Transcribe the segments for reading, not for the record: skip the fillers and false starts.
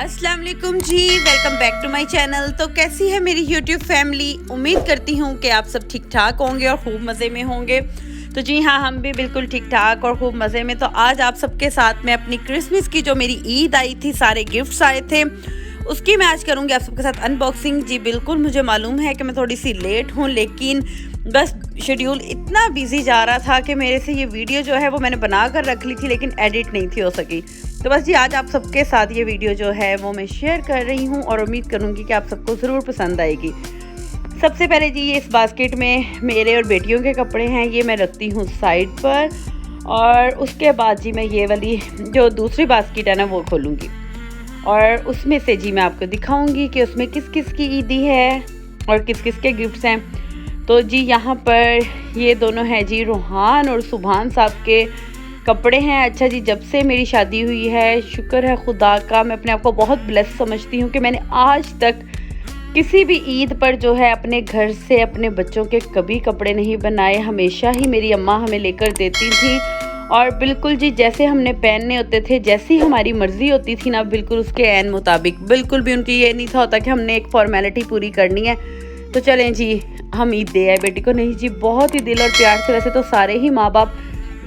अस्सलाम वालेकुम जी, welcome back to my channel. तो कैसी है मेरी यूट्यूब फैमिली? उम्मीद करती हूँ कि आप सब ठीक ठाक होंगे और खूब मज़े में होंगे। तो जी हाँ, हम भी बिल्कुल ठीक ठाक और खूब मज़े में। तो आज आप सबके साथ में अपनी क्रिसमस की जो मेरी ईद आई थी, सारे गिफ्ट्स आए थे, उसकी मैं आज करूँगी आप सबके साथ अनबॉक्सिंग। जी बिल्कुल, मुझे मालूम है कि मैं थोड़ी सी लेट हूँ, लेकिन बस शेड्यूल इतना बिजी जा रहा था कि मेरे से ये वीडियो जो है वो मैंने बना कर रख ली थी, लेकिन एडिट नहीं थी हो सकी। तो बस जी आज आप सबके साथ ये वीडियो जो है वो मैं शेयर कर रही हूँ और उम्मीद करूँगी कि आप सबको ज़रूर पसंद आएगी। सबसे पहले जी ये इस बास्केट में मेरे और बेटियों के कपड़े हैं, ये मैं रखती हूँ साइड पर। और उसके बाद जी मैं ये वाली जो दूसरी बास्केट है ना वो खोलूँगी और उसमें से जी मैं आपको दिखाऊँगी कि उसमें किस किस की ईदी है और किस किस के गिफ्ट्स हैं। तो जी यहाँ पर ये दोनों हैं जी रूहान और सुभान साहब के कपड़े हैं। अच्छा जी, जब से मेरी शादी हुई है, शुक्र है खुदा का, मैं अपने आप को बहुत ब्लेस समझती हूँ कि मैंने आज तक किसी भी ईद पर जो है अपने घर से अपने बच्चों के कभी कपड़े नहीं बनाए। हमेशा ही मेरी अम्मा हमें लेकर देती थी और बिल्कुल जी जैसे हमने पहनने होते थे, जैसी हमारी मर्ज़ी होती थी ना, बिल्कुल उसके ऐन मुताबिक। बिल्कुल भी उनकी ये नहीं था होता कि हमने एक फॉर्मेलिटी पूरी करनी है तो चलें जी हम ईद दे आए बेटी को। नहीं जी, बहुत ही दिल और प्यार से। वैसे तो सारे ही माँ बाप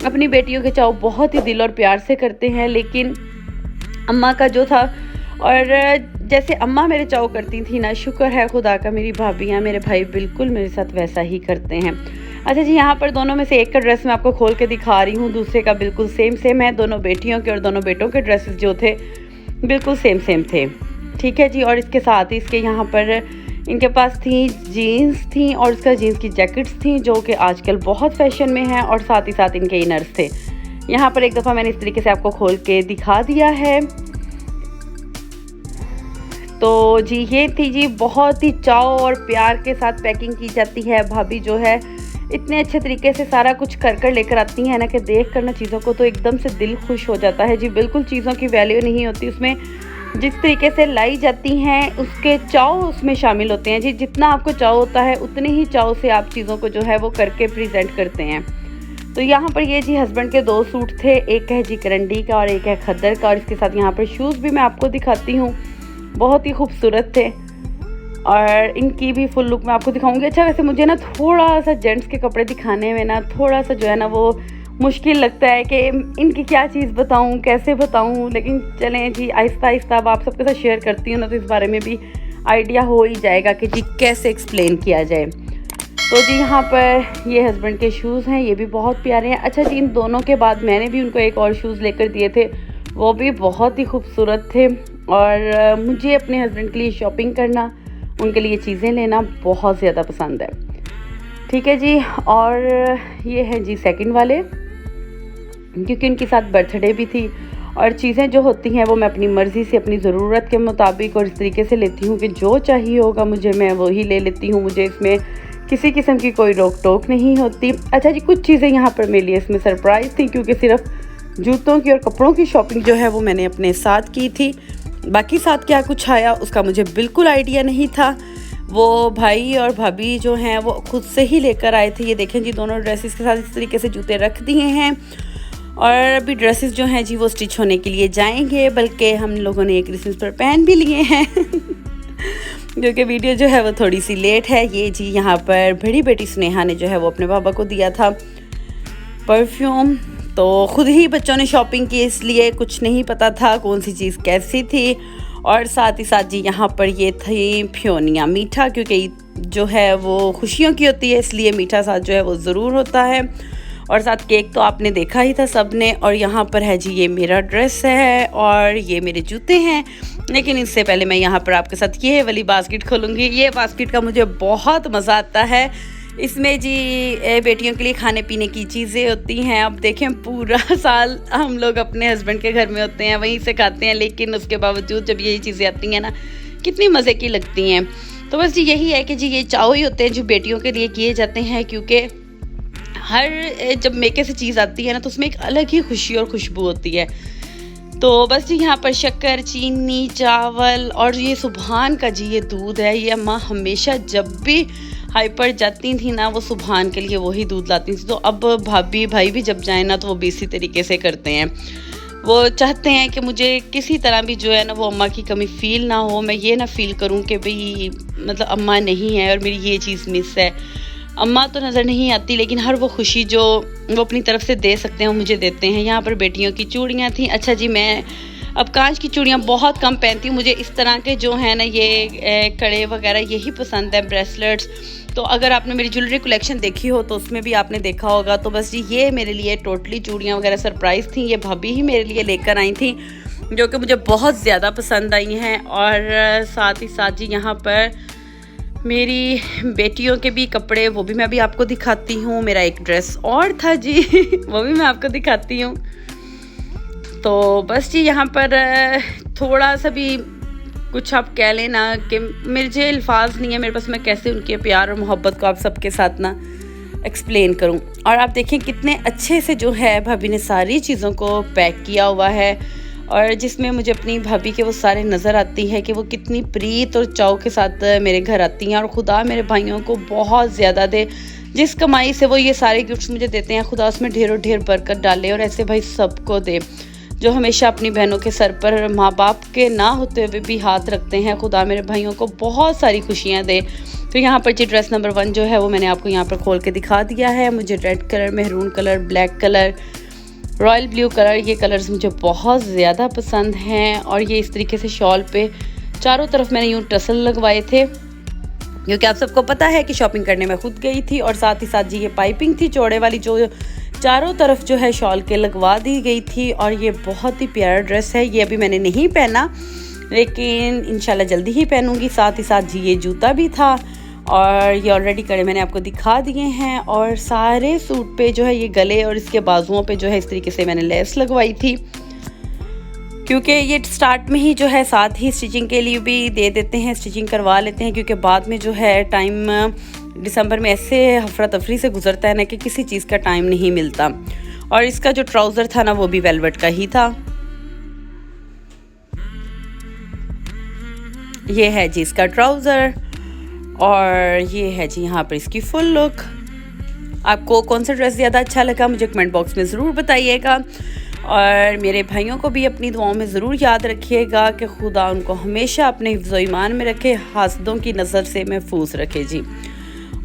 अपनी बेटियों के चाव बहुत ही दिल और प्यार से करते हैं, लेकिन अम्मा का जो था, और जैसे अम्मा मेरे चाव करती थी ना, शुक्र है खुदा का, मेरी भाभियाँ मेरे भाई बिल्कुल मेरे साथ वैसा ही करते हैं। अच्छा जी, यहाँ पर दोनों में से एक का ड्रेस मैं आपको खोल के दिखा रही हूँ, दूसरे का बिल्कुल सेम है। दोनों बेटियों के और दोनों बेटों के ड्रेसेस जो थे बिल्कुल सेम थे, ठीक है जी। और इसके साथ ही इसके यहाँ पर इनके पास थी जीन्स थी और इसका जीन्स की जैकेट्स थी जो कि आजकल बहुत फैशन में है, और साथ ही साथ इनके इनर्स थे। यहाँ पर एक दफ़ा मैंने इस तरीके से आपको खोल के दिखा दिया है। तो जी ये थी जी, बहुत ही चाव और प्यार के साथ पैकिंग की जाती है। भाभी जो है इतने अच्छे तरीके से सारा कुछ कर लेकर आती हैं ना कि देख कर ना चीज़ों को तो एकदम से दिल खुश हो जाता है जी। बिल्कुल चीज़ों की वैल्यू नहीं होती, उसमें जिस तरीके से लाई जाती हैं उसके चाव उसमें शामिल होते हैं जी। जितना आपको चाव होता है उतने ही चाव से आप चीज़ों को जो है वो करके प्रेजेंट करते हैं। तो यहाँ पर ये जी हस्बैंड के दो सूट थे, एक है जी करंडी का और एक है खद्दर का, और इसके साथ यहाँ पर शूज़ भी मैं आपको दिखाती हूँ, बहुत ही खूबसूरत थे और इनकी भी फुल लुक मैं आपको दिखाऊंगी। अच्छा वैसे मुझे ना थोड़ा सा जेंट्स के कपड़े दिखाने में ना थोड़ा सा जो है ना वो मुश्किल लगता है कि इनकी क्या चीज़ बताऊं, कैसे बताऊं, लेकिन चलें जी आहिस्ता आहिस्ता अब आप सबके साथ शेयर करती हूँ ना, तो इस बारे में भी आइडिया हो ही जाएगा कि जी कैसे एक्सप्लेन किया जाए। तो जी यहाँ पर ये हस्बैंड के शूज़ हैं, ये भी बहुत प्यारे हैं। अच्छा जी, इन दोनों के बाद मैंने भी उनको एक और शूज़ लेकर दिए थे, वो भी बहुत ही खूबसूरत थे। और मुझे अपने हस्बैंड के लिए शॉपिंग करना, उनके लिए चीज़ें लेना बहुत ज़्यादा पसंद है, ठीक है जी। और ये है जी सेकंड वाले, क्योंकि उनके साथ बर्थडे भी थी और चीज़ें जो होती हैं वो मैं अपनी मर्ज़ी से अपनी ज़रूरत के मुताबिक और इस तरीके से लेती हूँ कि जो चाहिए होगा मुझे मैं वही ले लेती हूँ, मुझे इसमें किसी किस्म की कोई रोक टोक नहीं होती। अच्छा जी, कुछ चीज़ें यहाँ पर मेरे लिए इसमें सरप्राइज़ थी, क्योंकि सिर्फ जूतों की और कपड़ों की शॉपिंग जो है वो मैंने अपने साथ की थी, बाकी साथ क्या कुछ आया उसका मुझे बिल्कुल आइडिया नहीं था। वो भाई और भाभी जो हैं वो खुद से ही लेकर आए थे। ये देखें जी, दोनों ड्रेसेस के साथ इस तरीके से जूते रख दिए हैं और अभी ड्रेसेस जो हैं जी वो स्टिच होने के लिए जाएंगे, बल्कि हम लोगों ने एक क्रिसमस पर पहन भी लिए हैं क्योंकि वीडियो जो है वो थोड़ी सी लेट है। ये जी यहाँ पर बड़ी बेटी स्नेहा ने जो है वो अपने पापा को दिया था परफ्यूम, तो ख़ुद ही बच्चों ने शॉपिंग की, इसलिए कुछ नहीं पता था कौन सी चीज़ कैसी थी। और साथ ही साथ जी यहाँ पर ये थी फ्योनिया मीठा, क्योंकि जो है वो खुशियों की होती है, इसलिए मीठा साथ जो है वो ज़रूर होता है। और साथ केक तो आपने देखा ही था सबने। और यहाँ पर है जी ये मेरा ड्रेस है और ये मेरे जूते हैं, लेकिन इससे पहले मैं यहाँ पर आपके साथ ये वाली बास्केट खोलूँगी। ये बास्केट का मुझे बहुत मज़ा आता है, इसमें जी बेटियों के लिए खाने पीने की चीज़ें होती हैं। अब देखें पूरा साल हम लोग अपने हस्बैंड के घर में होते हैं, वहीं से खाते हैं, लेकिन उसके बावजूद जब यही चीज़ें आती हैं ना, कितनी मज़े की लगती हैं। तो बस जी यही है कि जी ये चाव ही होते हैं जो बेटियों के लिए किए जाते हैं, क्योंकि हर जब मेके से चीज़ आती है ना तो उसमें एक अलग ही खुशी और खुशबू होती है। तो बस जी यहाँ पर शक्कर, चीनी, चावल और ये सुबहान का जी ये दूध है। ये अम्मा हमेशा जब भी हाइपर जाती थी ना, वो सुबहान के लिए वही दूध लाती थी। तो अब भाभी भाई भी जब जाए ना तो वो भी इसी तरीके से करते हैं। वो चाहते हैं कि मुझे किसी तरह भी जो है ना वो अम्मा की कमी फ़ील ना हो, मैं ये ना फ़ील करूँ कि भई मतलब अम्मा नहीं है और मेरी ये चीज़ मिस है। अम्मा तो नज़र नहीं आती, लेकिन हर वो खुशी जो वो अपनी तरफ से दे सकते हैं वो मुझे देते हैं। यहाँ पर बेटियों की चूड़ियाँ थी। अच्छा जी, मैं अब कांच की चूड़ियाँ बहुत कम पहनती हूँ, मुझे इस तरह के जो है ना ये कड़े वगैरह यही पसंद है, ब्रेसलेट्स। तो अगर आपने मेरी ज्वेलरी कलेक्शन देखी हो तो उसमें भी आपने देखा होगा। तो बस जी ये मेरे लिए टोटली चूड़ियाँ वगैरह सरप्राइज़ थी, ये भाभी ही मेरे लिए लेकर आई थी, जो कि मुझे बहुत ज़्यादा पसंद आई हैं। और साथ ही साथ जी यहाँ पर मेरी बेटियों के भी कपड़े, वो भी मैं अभी आपको दिखाती हूँ। मेरा एक ड्रेस और था जी वो भी मैं आपको दिखाती हूँ। तो बस जी यहाँ पर थोड़ा सा भी कुछ आप कह लें ना कि मुझे अल्फाज नहीं है मेरे पास, मैं कैसे उनके प्यार और मोहब्बत को आप सबके साथ ना एक्सप्लेन करूं। और आप देखें कितने अच्छे से जो है भाभी ने सारी चीज़ों को पैक किया हुआ है, और जिसमें मुझे अपनी भाभी के वो सारे नज़र आती है कि वो कितनी प्रीत और चाव के साथ मेरे घर आती हैं। और खुदा मेरे भाइयों को बहुत ज़्यादा दे, जिस कमाई से वो ये सारे गिफ्ट्स मुझे देते हैं, खुदा उसमें ढेरों ढेर बरकत डाले और ऐसे भाई सबको दे जो हमेशा अपनी बहनों के सर पर माँ बाप के ना होते हुए भी हाथ रखते हैं। खुदा मेरे भाइयों को बहुत सारी खुशियाँ दे। तो यहाँ पर जी ड्रेस नंबर 1 जो है वो मैंने आपको यहाँ पर खोल के दिखा दिया है। मुझे red colour, maroon colour, black colour, royal blue colour, ये कलर्स मुझे बहुत ज़्यादा पसंद हैं। और ये इस तरीके से शॉल पे चारों तरफ मैंने यूँ टसल लगवाए थे, क्योंकि आप सबको पता है कि शॉपिंग करने मैं खुद गई थी। और साथ ही साथ जी ये पाइपिंग थी चौड़े वाली, जो चारों तरफ जो है शॉल के लगवा दी गई थी। और ये बहुत ही प्यारा ड्रेस है। ये अभी मैंने नहीं पहना, लेकिन इंशाल्लाह जल्दी ही पहनूंगी। साथ ही साथ जी ये जूता भी था, और ये ऑलरेडी कड़े मैंने आपको दिखा दिए हैं। और सारे सूट पे जो है ये गले और इसके बाजुओं पे जो है इस तरीके से मैंने लेस लगवाई थी, क्योंकि ये स्टार्ट में ही जो है साथ ही स्टिचिंग के लिए भी दे देते हैं, स्टिचिंग करवा लेते हैं, क्योंकि बाद में जो है टाइम दिसंबर में ऐसे हफरा तफरी से गुजरता है ना कि किसी चीज़ का टाइम नहीं मिलता। और इसका जो ट्राउज़र था ना वो भी वेलवेट का ही था। ये है जी इसका ट्राउज़र, और ये है जी यहाँ पर इसकी फुल लुक। आपको कौन सा ड्रेस ज़्यादा अच्छा लगा मुझे कमेंट बॉक्स में ज़रूर बताइएगा। और मेरे भाइयों को भी अपनी दुआओं में ज़रूर याद रखिएगा कि खुदा उनको हमेशा अपने हिफ्ज़ ईमान में रखे, हासदों की नज़र से महफूज रखे जी।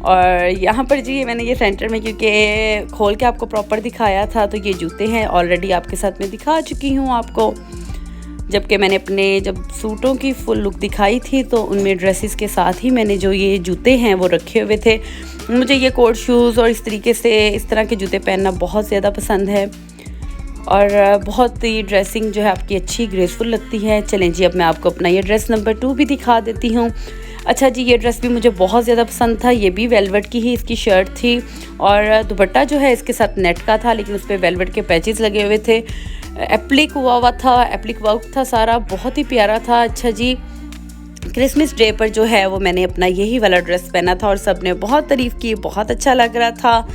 और यहाँ पर जी मैंने ये सेंटर में क्योंकि खोल के आपको प्रॉपर दिखाया था, तो ये जूते हैं ऑलरेडी आपके साथ में दिखा चुकी हूँ आपको। जबकि मैंने अपने जब सूटों की फुल लुक दिखाई थी तो उनमें ड्रेसेस के साथ ही मैंने जो ये जूते हैं वो रखे हुए थे। मुझे ये कोट शूज़ और इस तरीके से इस तरह के जूते पहनना बहुत ज़्यादा पसंद है, और बहुत ही ड्रेसिंग जो है आपकी अच्छी ग्रेसफुल लगती है। चलें जी अब मैं आपको अपना ये ड्रेस नंबर 2 भी दिखा देती हूँ। अच्छा जी ये ड्रेस भी मुझे बहुत ज़्यादा पसंद था। ये भी वेलवेट की ही इसकी शर्ट थी, और दुपट्टा जो है इसके साथ नेट का था, लेकिन उस पर वेलवेट के पैचेस लगे हुए थे। एप्लिक हुआ था, एप्लिक वर्क था सारा, बहुत ही प्यारा था। अच्छा जी क्रिसमस डे पर जो है वो मैंने अपना यही वाला ड्रेस पहना था और सब ने बहुत तारीफ़ की, बहुत अच्छा लग रहा था।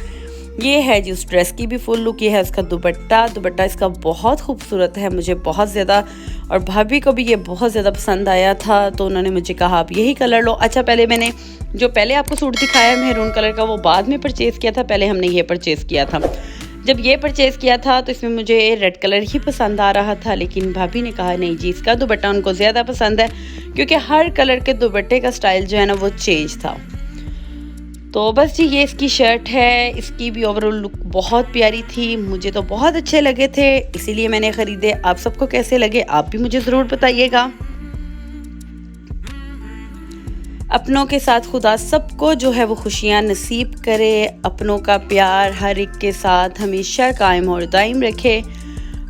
ये है जी उस ड्रेस की भी फुल लुक। ये है उसका दुपट्टा इसका बहुत खूबसूरत है, मुझे बहुत ज़्यादा, और भाभी को भी ये बहुत ज़्यादा पसंद आया था, तो उन्होंने मुझे कहा आप यही कलर लो। अच्छा पहले मैंने जो पहले आपको सूट दिखाया है मेहरून कलर का, वो बाद में परचेज़ किया था, पहले हमने ये परचेज़ किया था। जब ये परचेज़ किया था तो इसमें मुझे रेड कलर ही पसंद आ रहा था, लेकिन भाभी ने कहा नहीं जी इसका दुपट्टा उनको ज़्यादा पसंद है, क्योंकि हर कलर के दुपट्टे का स्टाइल जो है ना वो चेंज था। तो बस जी ये इसकी शर्ट है, इसकी भी ओवरऑल लुक बहुत प्यारी थी, मुझे तो बहुत अच्छे लगे थे, इसीलिए मैंने ख़रीदे। आप सबको कैसे लगे आप भी मुझे ज़रूर बताइएगा। अपनों के साथ खुदा सबको जो है वो खुशियाँ नसीब करे, अपनों का प्यार हर एक के साथ हमेशा कायम और दायम रखे,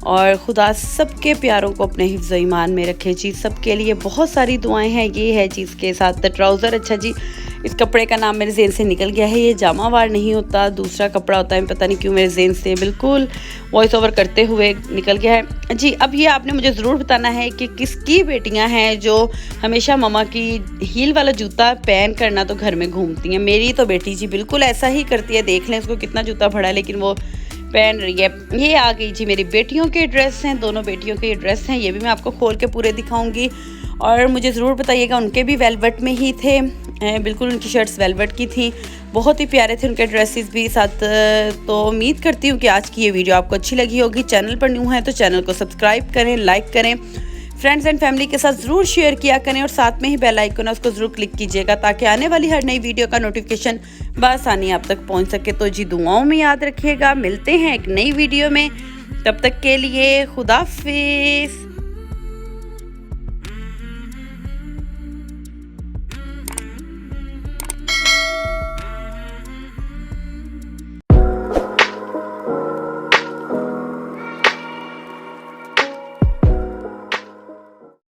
और खुदा सबके प्यारों को अपने हिफ्ज़ ईमान में रखे जी। सबके लिए बहुत सारी दुआएं हैं। ये है जी इसके साथ ट्राउज़र। अच्छा जी इस कपड़े का नाम मेरे ज़हन से निकल गया है, ये जामा वार नहीं होता, दूसरा कपड़ा होता है, पता नहीं क्यों मेरे ज़हन से बिल्कुल वॉइस ओवर करते हुए निकल गया है जी। अब ये आपने मुझे ज़रूर बताना है कि किसकी बेटियां हैं जो हमेशा ममा की हील वाला जूता पहन करना तो घर में घूमती हैं। मेरी तो बेटी जी बिल्कुल ऐसा ही करती है, देख लें उसको कितना जूता भरा है लेकिन वो पहन रही है। ये आ गई जी मेरी बेटियों के ड्रेस हैं, दोनों बेटियों के ड्रेस हैं, ये भी मैं आपको खोल के पूरे दिखाऊंगी। और मुझे ज़रूर बताइएगा, उनके भी वेलवेट में ही थे, बिल्कुल उनकी शर्ट्स वेलवेट की थी। बहुत ही प्यारे थे उनके ड्रेसेस भी साथ। तो उम्मीद करती हूँ कि आज की ये वीडियो आपको अच्छी लगी होगी। चैनल पर न्यू है तो चैनल को सब्सक्राइब करें, लाइक करें, फ्रेंड्स एंड फैमिली के साथ ज़रूर शेयर किया करें और साथ में ही बेल आइकन है उसको ज़रूर क्लिक कीजिएगा ताकि आने वाली हर नई वीडियो का नोटिफिकेशन बआसानी आप तक पहुंच सके। तो जी दुआओं में याद रखिएगा, मिलते हैं एक नई वीडियो में, तब तक के लिए खुदाफिज।